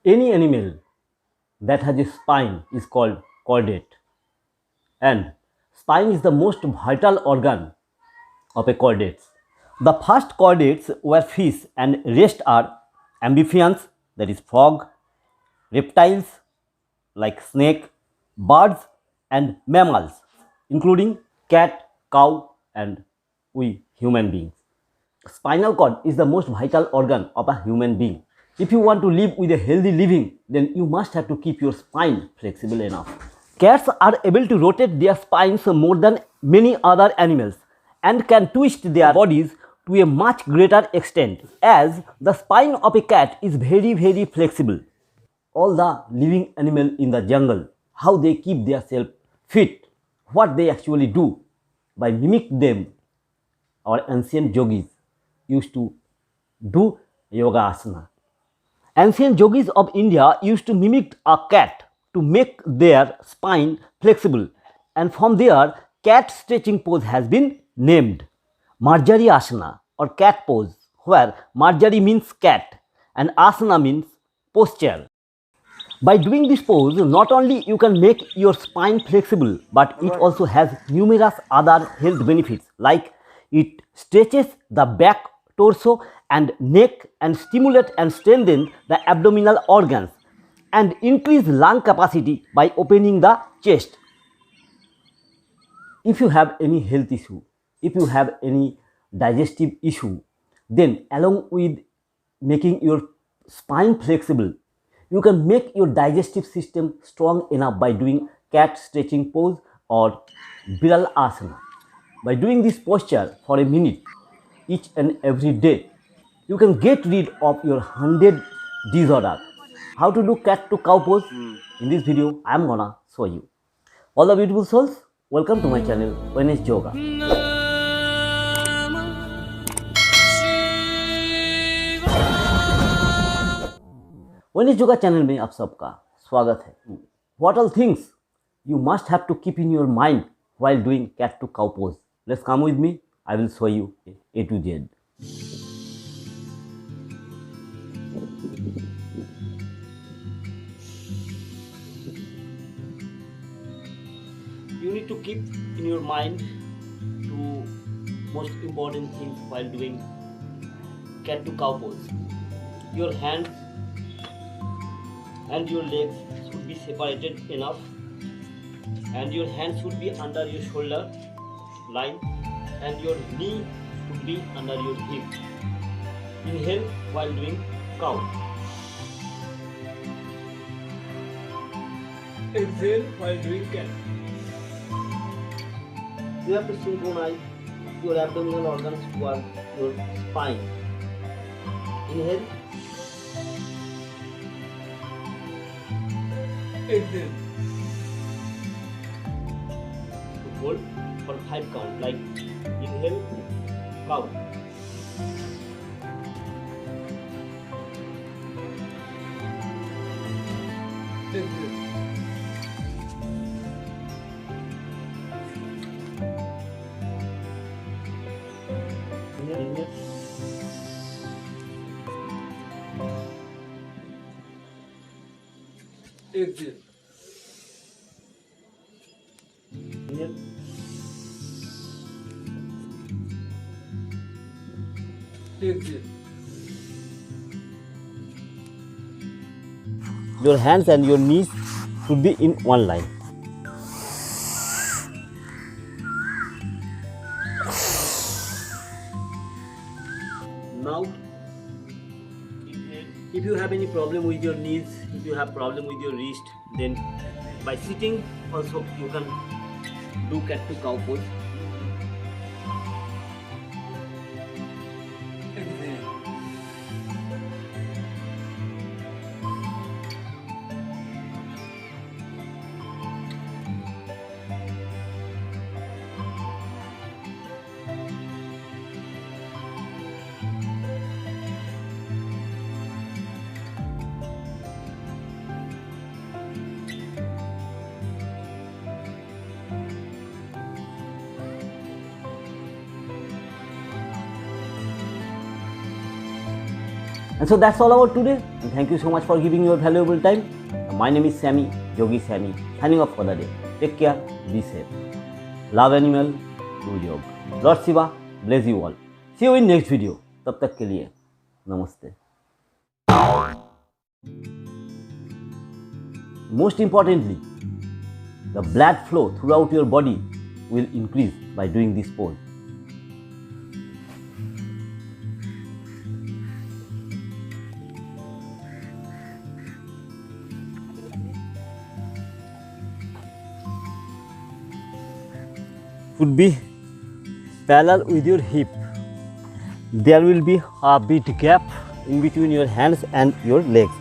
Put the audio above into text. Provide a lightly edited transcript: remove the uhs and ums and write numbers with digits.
Any animal that has a spine is called chordate, and spine is the most vital organ of a chordates. The first chordates were fish and rest are amphibians, that is frog, reptiles like snake, birds and mammals including cat, cow and we human beings. Spinal cord is the most vital organ of a human being. If you want to live with a healthy living, then you must have to keep your spine flexible enough. Cats are able to rotate their spines more than many other animals and can twist their bodies to a much greater extent as the spine of a cat is very flexible. All the living animal in the jungle, how they keep themselves fit, what they actually do by mimic them. Our ancient yogis used to do yoga asana. Ancient yogis of India used to mimic a cat to make their spine flexible, and from there, cat stretching pose has been named Marjari Asana or cat pose, where Marjari means cat and Asana means posture. By doing this pose, not only you can make your spine flexible, but it also has numerous other health benefits like it stretches the back, torso and neck and stimulate and strengthen the abdominal organs and increase lung capacity by opening the chest. If you have any health issue, if you have any digestive issue, then along with making your spine flexible, you can make your digestive system strong enough by doing cat stretching pose or Biral Asana. By doing this posture for a minute each and every day, you can get rid of your 100 disorder. How to do cat to cow pose? In this video, I am gonna show you. All the beautiful souls, welcome to my channel, Wellness Yoga. Wellness Yoga channel में आप सबका स्वागत है. What all things you must have to keep in your mind while doing cat to cow pose? Let's come with me. I will show you A to Z. You need to keep in your mind two most important things while doing cat to cow pose. Your hands and your legs should be separated enough, and your hands should be under your shoulder line, and your knee should be under your hip. Inhale while doing cow. Exhale while doing cat. You have to synchronize your abdominal organs towards your spine. Inhale. Exhale. Hold for 5 count, like inhale, cow. Exhale. Inhale. Exhale. Inhale. Exhale. Your hands and your knees should be in one line. Now, if you have any problem with your knees, if you have problem with your wrist, then by sitting also you can do cat to cow pose. And so that's all about today. And thank you so much for giving your valuable time. My name is Sammy, Yogi Sammy, signing off for the day. Take care, be safe. Love animal, do yoga. Lord Shiva bless you all. See you in next video. तब तक के लिए नमस्ते. Most importantly, the blood flow throughout your body will increase by doing this pose. Would be parallel with your hip. There will be a bit gap in between your hands and your legs.